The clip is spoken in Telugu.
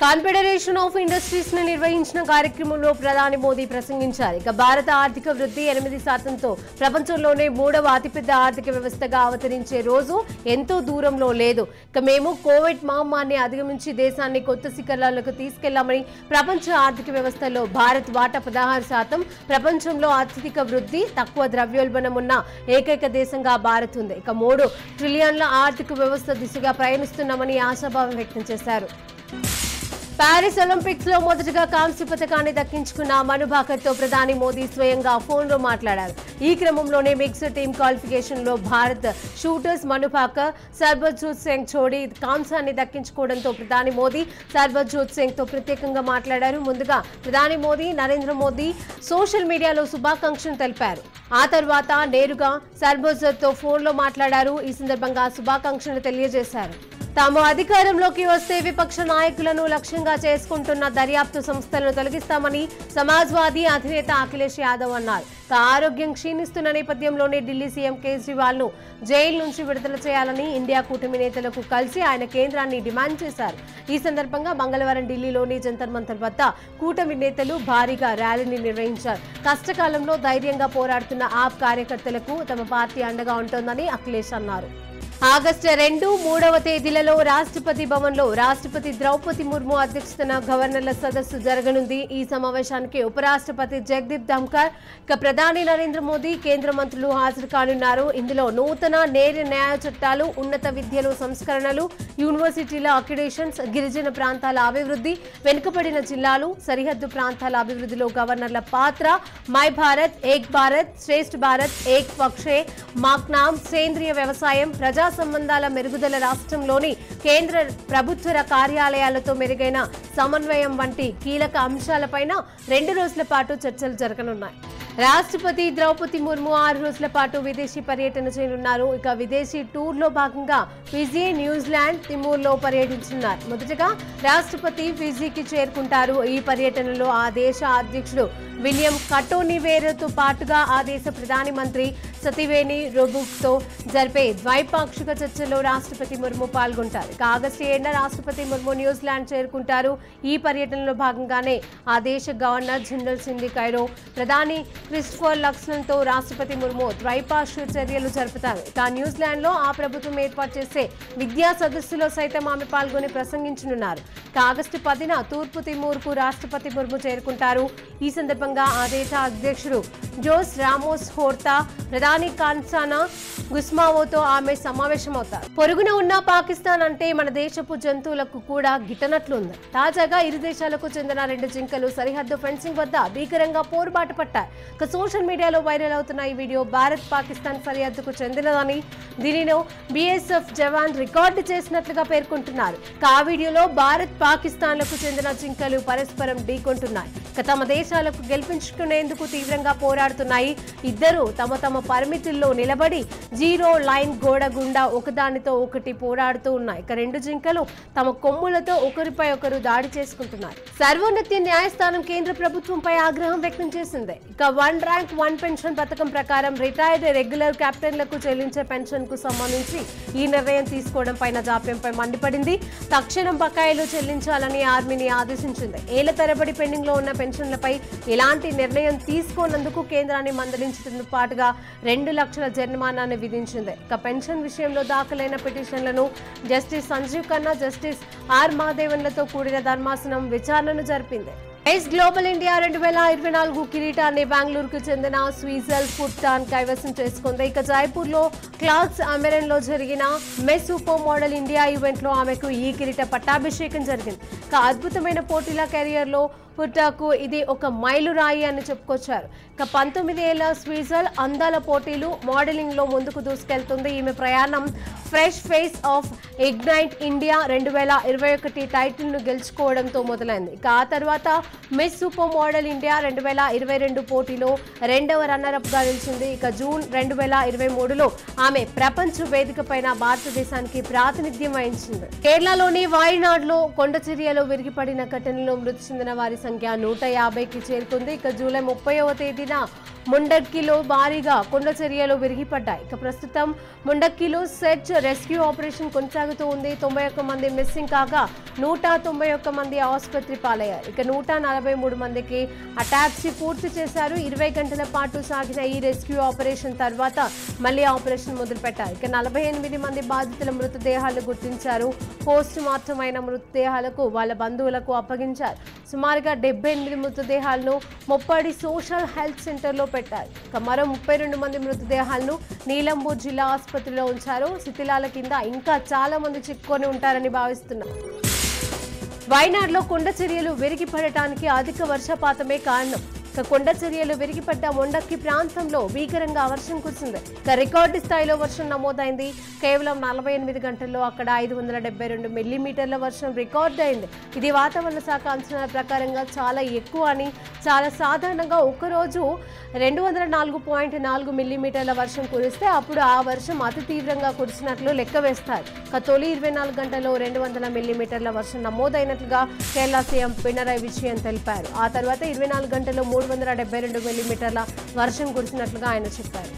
కాన్ఫెడరేషన్ ఆఫ్ ఇండస్ట్రీస్ ను నిర్వహించిన కార్యక్రమంలో ప్రధాని మోదీ ప్రసంగించారు. ఇక భారత ఆర్థిక వృద్ధి 8%తో ప్రపంచంలోనే 3వ అతిపెద్ద ఆర్థిక వ్యవస్థగా అవతరించే రోజు ఎంతో దూరంలో లేదు. ఇక మేము కోవిడ్ మహమ్మారిని అధిగమించి దేశాన్ని కొత్త శిఖరాలకు తీసుకెళ్లామని, ప్రపంచ ఆర్థిక వ్యవస్థలో భారత్ వాటా 16%, ప్రపంచంలో అత్యధిక వృద్ధి, తక్కువ ద్రవ్యోల్బణం ఉన్న ఏకైక దేశంగా భారత్ ఉంది. ఇక 3 ట్రిలియన్ల ఆర్థిక వ్యవస్థ దిశగా ప్రయాణిస్తున్నామని ఆశాభావం వ్యక్తం చేశారు. ప్యారిస్ ఒలింపిక్స్ లో మొదటగా కాంస్య పథకాన్ని దక్కించుకున్న మను భాకర్ తో ప్రధాని మోదీ స్వయంగా ఫోన్లో మాట్లాడారు. ఈ క్రమంలోనే మిక్స్డ్ టీమ్ క్వాలిఫికేషన్ లో భారత్ షూటర్స్ మను భాకర్, సర్బజ్యోత్ సింగ్ జోడీ కాంస్యాన్ని దక్కించుకోవడంతో ప్రధాని మోదీ సర్బజ్యోత్ సింగ్ తో ప్రత్యేకంగా మాట్లాడారు. ముందుగా ప్రధాని మోదీ నరేంద్ర మోదీ సోషల్ మీడియాలో శుభాకాంక్షలు తెలిపారు. ఆ తర్వాత నేరుగా సర్బజ్యోత్ తో ఫోన్లో మాట్లాడారు. ఈ సందర్భంగా శుభాకాంక్షలు తెలియజేశారు. తాము అధికారంలోకి వస్తే విపక్ష నాయకులను లక్ష్యంగా చేసుకుంటున్న దర్యాప్తు సంస్థలను తొలగిస్తామని సమాజ్వాదీ అధినేత అఖిలేష్ యాదవ్ అన్నారు. ఆరోగ్యం క్షీణిస్తున్న నేపథ్యంలోనే ఢిల్లీ సీఎం కేజ్రీవాల్ ను జైలు నుంచి విడుదల చేయాలని ఇండియా కూటమి నేతలకు కలిసి ఆయన కేంద్రాన్ని డిమాండ్ చేశారు. ఈ సందర్భంగా మంగళవారం ఢిల్లీలోని జంతర్ మంతర్ వద్ద కూటమి నేతలు భారీగా ర్యాలీని నిర్వహించారు. కష్టకాలంలో ధైర్యంగా పోరాడుతున్న ఆప్ కార్యకర్తలకు తమ పార్టీ అండగా ఉంటోందని అఖిలేష్ అన్నారు. ఆగస్టు 2, 3వ తేదీలలో రాష్ట్రపతి భవన్లో రాష్ట్రపతి ద్రౌపది ముర్ము అధ్యక్షతన గవర్నర్ల సదస్సు జరగనుంది. ఈ సమావేశానికి ఉపరాష్ట్రపతి జగదీప్ ధంకర్, ఇక ప్రధాని నరేంద్ర మోదీ, కేంద్ర మంత్రులు హాజరు కానున్నారు. ఇందులో నూతన నేర న్యాయ చట్టాలు, ఉన్నత విద్యలో సంస్కరణలు, యూనివర్సిటీల అక్రిడేషన్స్, గిరిజన ప్రాంతాల అభివృద్ధి, వెనుకబడిన జిల్లాలు, సరిహద్దు ప్రాంతాల అభివృద్ధిలో గవర్నర్ల పాత్ర, మై భారత్, ఏక్ భారత్, శ్రేష్ఠ భారత్, ఏక్ పక్షే, మాక్నామ్, సేంద్రియ వ్యవసాయం, ప్రజా సంబంధాల మెరుగుదల, రాష్ట్రంలోని కేంద్ర ప్రభుత్వ కార్యాలయాలతో మెరుగైన సమన్వయం వంటి కీలక అంశాలపైన 2 రోజుల పాటు చర్చలు జరగనున్నాయి. రాష్ట్రపతి ద్రౌపది ముర్ము 6 రోజుల పాటు విదేశీ పర్యటన చేయనున్నారు. ఇక విదేశీ టూర్లో భాగంగా ఫిజీ, న్యూజిలాండ్, తిమూర్లో పర్యటించనున్నారు. మొదటగా రాష్ట్రపతి ఫిజీకి చేరుకుంటారు. ఈ పర్యటనలో ఆ దేశ అధ్యక్షుడు విలియం కటోనివేరుతో పాటుగా ఆ దేశ ప్రధాని మంత్రి సతివేని రొబుక్తో జరిపే ద్వైపాక్షిక చర్చల్లో రాష్ట్రపతి ముర్ము పాల్గొంటారు. ఇక ఆగస్టు 7న రాష్ట్రపతి ముర్ము న్యూజిలాండ్ చేరుకుంటారు. ఈ పర్యటనలో భాగంగానే ఆ దేశ గవర్నర్ జనరల్ సింధి కైరో, ప్రధాని క్రిస్టోఫర్ లక్సన్తో రాష్ట్రపతి ముర్ము ద్వైపాక్షిక చర్యలు జరుపుతారు. ఇక న్యూజిలాండ్ లో ఆ ప్రభుత్వం ఏర్పాటు చేసే విద్యా సదస్సులో సైతం ఆమె పాల్గొని ప్రసంగించనున్నారు. ఇక ఆగస్టు 10న తూర్పు తిమూర్కు రాష్ట్రపతి ముర్ము చేరుకుంటారు. ఈ సందర్భంగా ఆ దేశ అధ్యక్షుడు జోస్ రామోస్ హోర్తా, ప్రధాని కాన్సానా గుస్మావోతో ఆమె సమావేశమవుతారు. పొరుగున ఉన్న పాకిస్తాన్ అంటే మన దేశపు జంతువులకు కూడా గిట్టనట్లుంది. తాజాగా ఇరు దేశాలకు చెందిన 2 జింకలు సరిహద్దు ఫెన్సింగ్ వద్ద భీకరంగా పోరుబాటు పట్టాయి. ఇక సోషల్ మీడియాలో వైరల్ అవుతున్న ఈ వీడియో భారత్ పాకిస్తాన్ సరిహద్దుకు చెందినదని, దీనిలో బీఎస్ఎఫ్ జవాన్ రికార్డు చేసినట్లుగా పేర్కొంటున్నారు. ఆ వీడియోలో భారత్ పాకిస్తాన్లకు చెందిన జింకలు పరస్పరం ఢీకొంటున్నాయి. ఇక తమ దేశాలకు గెలిపించుకునేందుకు తీవ్రంగా పోరాడుతున్నాయి. ఇద్దరు తమ తమ పరిమితుల్లో నిలబడి జీరో లైన్ గోడ గుండా ఒకదానితో ఒకటి పోరాడుతూ ఉన్నాయి. ఇక 2 జింకలు తమ కొమ్ములతో ఒకరిపై ఒకరు దాడి చేసుకుంటున్నారు. సర్వోన్నత న్యాయస్థానం కేంద్ర ప్రభుత్వంపై ఆగ్రహం వ్యక్తం చేసింది. ఇక 1 ర్యాంక్ 1 పెన్షన్ పథకం ప్రకారం రిటైర్డ్ రెగ్యులర్ కెప్టెన్లకు చెల్లించే పెన్షన్ కు సంబంధించి ఈ నిర్ణయం తీసుకోవడం పైన జాప్యంపై మండిపడింది. తక్షణం బకాయిలు చెల్లించాలని ఆర్మీని ఆదేశించింది. ఏళ్ల తరబడి పెండింగ్ లో ఉన్న పెన్షన్లపై ఎలాంటి నిర్ణయం తీసుకోనందుకు కేంద్రాన్ని మందలించడంతో పాటుగా 2 లక్షల జరిమానాను విధించింది. ఇక పెన్షన్ విషయంలో దాఖలైన పిటిషన్లను justice Sanjiv Khanna, justice R మాదేవన్లతో కూడిన ధర్మాసనం విచారణను జరిపింది. ఎస్ గ్లోబల్ ఇండియా 2024 కిరీటాన్ని బెంగళూరుకు చెందిన స్విజల్ ఫుడ్టాన్ కైవసం చేసుకుంది. ఇక జైపూర్ లో క్లాత్స్ అమెరన్ లో జరిగిన mess super model India event లో ఆమెకు ఈ కిరీట పట్టాభిషేకం జరిగింది. ఇక అద్భుతమైన పోటీల కెరియర్ లో పుట్టాకు ఇది ఒక మైలురాయి అని చెప్పుకొచ్చారు. ఇక 19 ఏళ్ల స్విజల్ అందాల పోటీలు, మోడలింగ్ లో ముందుకు దూసుకెళ్తుంది. ఈమె ప్రయాణం fresh face of ignite India 2021 title ను గెలుచుకోవడంతో మొదలైంది. ఇక ఆ తర్వాత మిస్ సూపర్ మోడల్ ఇండియా 2022 పోటీలో 2వ రన్నరప్ గా నిలిచింది. ఇక జూన్ 2023లో ఆమె ప్రపంచ వేదిక పైన భారతదేశానికి ప్రాతినిధ్యం వహించింది. కేరళలోని వాయనాడ్లో కొండ చర్యలో విరిగిపడిన ఘటనలో మృతి చెందిన వారి సంఖ్య 150కి చేరుకుంది. ఇక జూలై 30వ తేదీన ముండక్కిలో భారీగా కొండ చర్యలు విరిగిపడ్డాయి. ఇక ప్రస్తుతం ముండక్కిలో సెర్చ్ రెస్క్యూ ఆపరేషన్ కొనసాగుతూ ఉంది. 91 మంది మిస్సింగ్ కాగా 191 మంది ఆసుపత్రి పాలయ్యారు. ఇక 143 మందికి అటాప్సీ పూర్తి చేశారు. 20 గంటల పాటు సాగిన ఈ రెస్క్యూ ఆపరేషన్ తర్వాత మళ్లీ ఆపరేషన్ మొదలుపెట్టారు. ఇక 48 మంది బాధితుల మృతదేహాలు గుర్తించారు. పోస్ట్ మార్టం అయిన మృతదేహాలకు వాళ్ళ బంధువులకు అప్పగించారు. సుమారుగా 78 మృతదేహాలను ముప్పడి సోషల్ హెల్త్ సెంటర్లో పెట్టారు. ఇక మరో 32 మంది మృతదేహాలను నీలంబూర్ జిల్లా ఆసుపత్రిలో ఉంచారు. శిథిలాల కింద ఇంకా చాలా మంది చిక్కుకొని ఉంటారని భావిస్తున్నారు. వయనాడ్లో కొండ చర్యలు విరిగిపడటానికి అధిక వర్షపాతమే కారణం. ఇక కొండ చర్యలు విరిగిపడ్డ మొండక్కి ప్రాంతంలో భీకరంగా వర్షం కురిసింది. ఇక రికార్డు స్థాయిలో వర్షం నమోదైంది. కేవలం 48 గంటల్లో అక్కడ 572 మిల్లీమీటర్ల వర్షం రికార్డు అయింది. ఇది వాతావరణ శాఖ అంచనాల ప్రకారంగా చాలా ఎక్కువ అని, చాలా సాధారణంగా ఒకరోజు 204.4 మిల్లీమీటర్ల వర్షం కురిస్తే అప్పుడు ఆ వర్షం అతి తీవ్రంగా కురిసినట్లు లెక్క వేస్తారు. ఇక తొలి 24 గంటల్లో 200 మిల్లీమీటర్ల వర్షం నమోదైనట్లుగా కేరళ సీఎం పినరయ్ విజయన్ తెలిపారు. ఆ తర్వాత 24 గంటల్లో 372 మిల్లీమీటర్ల వర్షం కురిసినట్లుగా ఆయన చెప్పారు.